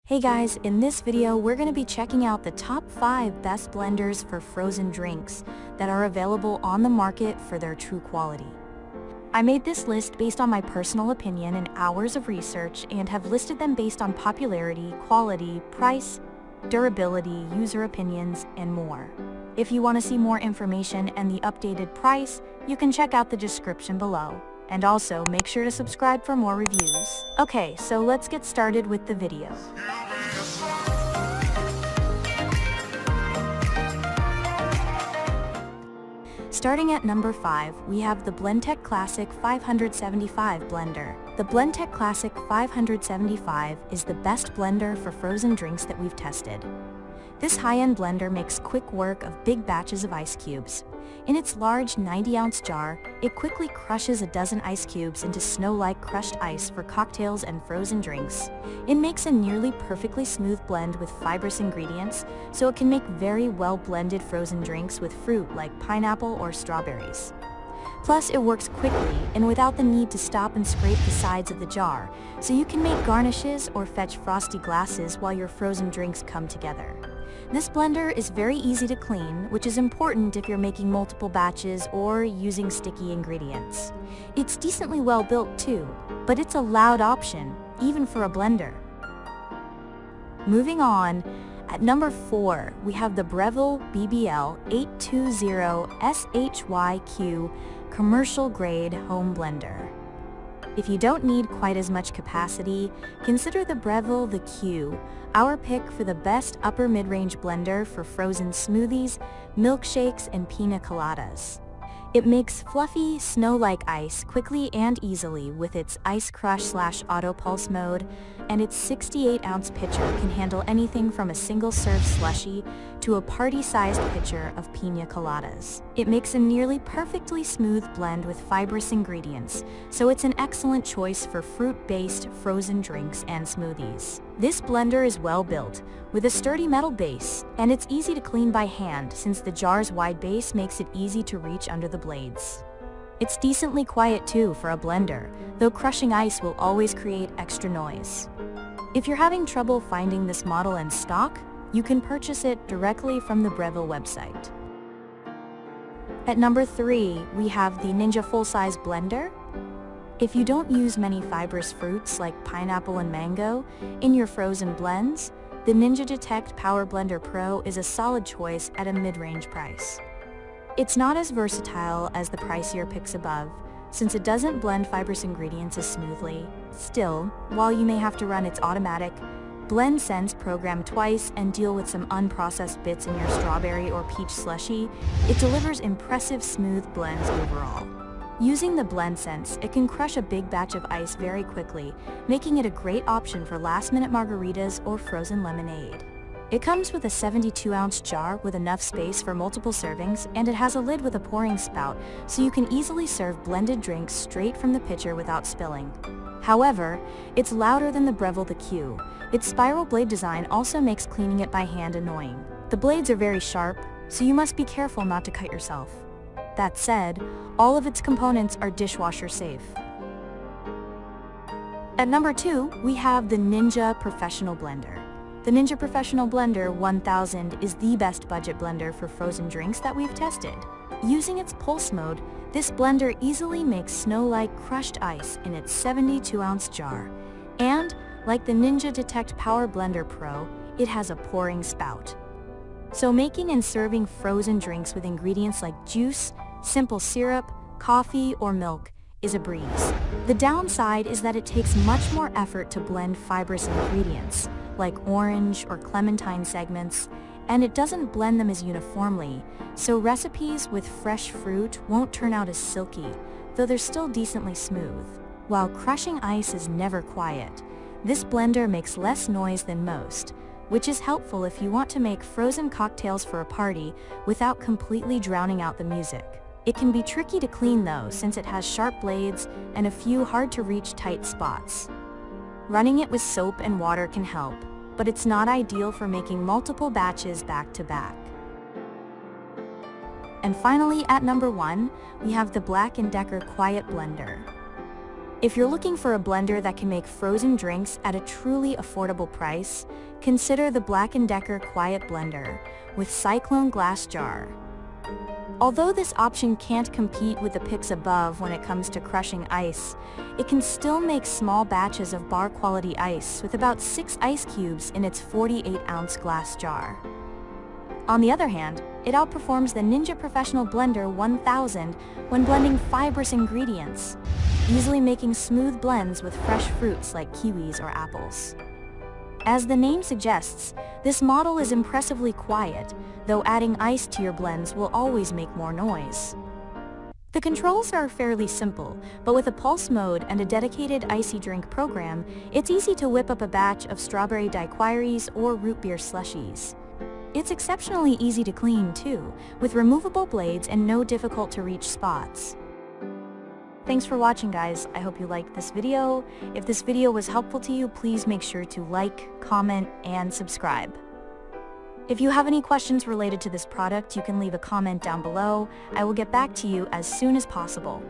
Hey guys, in this video we're going to be checking out the top 5 best blenders for frozen drinks that are available on the market for their true quality. I made this list based on my personal opinion and hours of research and have listed them based on popularity, quality, price, durability, user opinions, and more. If you want to see more information and the updated price, you can check out the description below. And also, make sure to subscribe for more reviews. Okay, so let's get started with the video. Starting at number 5, we have the Blendtec Classic 575 blender. The Blendtec Classic 575 is the best blender for frozen drinks that we've tested. This high-end blender makes quick work of big batches of ice cubes. In its large 90-ounce jar, it quickly crushes a dozen ice cubes into snow-like crushed ice for cocktails and frozen drinks. It makes a nearly perfectly smooth blend with fibrous ingredients, so it can make very well-blended frozen drinks with fruit like pineapple or strawberries. Plus, it works quickly and without the need to stop and scrape the sides of the jar, so you can make garnishes or fetch frosty glasses while your frozen drinks come together. This blender is very easy to clean, which is important if you're making multiple batches or using sticky ingredients. It's decently well built too, but it's a loud option, even for a blender. Moving on, at number 4, we have the Breville BBL 820SHYQ Commercial Grade Home Blender. If you don't need quite as much capacity, consider the Breville the Q, our pick for the best upper mid-range blender for frozen smoothies, milkshakes, and pina coladas. It makes fluffy, snow-like ice quickly and easily with its Ice Crush/Auto Pulse mode, and its 68-ounce pitcher can handle anything from a single-serve slushie to a party-sized pitcher of pina coladas. It makes a nearly perfectly smooth blend with fibrous ingredients, so it's an excellent choice for fruit-based frozen drinks and smoothies. This blender is well built, with a sturdy metal base, and it's easy to clean by hand since the jar's wide base makes it easy to reach under the blades. It's decently quiet too for a blender, though crushing ice will always create extra noise. If you're having trouble finding this model in stock, you can purchase it directly from the Breville website. At number 3, we have the Ninja Full-Size Blender. If you don't use many fibrous fruits like pineapple and mango in your frozen blends, the Ninja Detect Power Blender Pro is a solid choice at a mid-range price. It's not as versatile as the pricier picks above, since it doesn't blend fibrous ingredients as smoothly. Still, while you may have to run its automatic Blend Sense program twice and deal with some unprocessed bits in your strawberry or peach slushie, it delivers impressive smooth blends overall. Using the Blend Sense, it can crush a big batch of ice very quickly, making it a great option for last-minute margaritas or frozen lemonade. It comes with a 72-ounce jar with enough space for multiple servings, and it has a lid with a pouring spout, so you can easily serve blended drinks straight from the pitcher without spilling. However, it's louder than the Breville the Q. Its spiral blade design also makes cleaning it by hand annoying. The blades are very sharp, so you must be careful not to cut yourself. That said, all of its components are dishwasher safe. At number 2, we have the Ninja Professional Blender. The Ninja Professional Blender 1000 is the best budget blender for frozen drinks that we've tested. Using its pulse mode, this blender easily makes snow-like crushed ice in its 72-ounce jar. And, like the Ninja Detect Power Blender Pro, it has a pouring spout. So making and serving frozen drinks with ingredients like juice, simple syrup, coffee, or milk is a breeze. The downside is that it takes much more effort to blend fibrous ingredients, like orange or clementine segments, and it doesn't blend them as uniformly, so recipes with fresh fruit won't turn out as silky, though they're still decently smooth. While crushing ice is never quiet, this blender makes less noise than most, which is helpful if you want to make frozen cocktails for a party without completely drowning out the music. It can be tricky to clean though, since it has sharp blades and a few hard-to-reach tight spots. Running it with soap and water can help, but it's not ideal for making multiple batches back-to-back. And finally, at number 1, we have the Black+Decker Quiet Blender. If you're looking for a blender that can make frozen drinks at a truly affordable price, consider the Black+Decker Quiet Blender with Cyclone Glass Jar. Although this option can't compete with the picks above when it comes to crushing ice, it can still make small batches of bar-quality ice with about 6 ice cubes in its 48-ounce glass jar. On the other hand, it outperforms the Ninja Professional Blender 1000 when blending fibrous ingredients, easily making smooth blends with fresh fruits like kiwis or apples. As the name suggests, this model is impressively quiet, though adding ice to your blends will always make more noise. The controls are fairly simple, but with a pulse mode and a dedicated icy drink program, it's easy to whip up a batch of strawberry daiquiris or root beer slushies. It's exceptionally easy to clean too, with removable blades and no difficult to reach spots. Thanks for watching, guys. I hope you liked this video. If this video was helpful to you, please make sure to like, comment, and subscribe. If you have any questions related to this product, you can leave a comment down below. I will get back to you as soon as possible.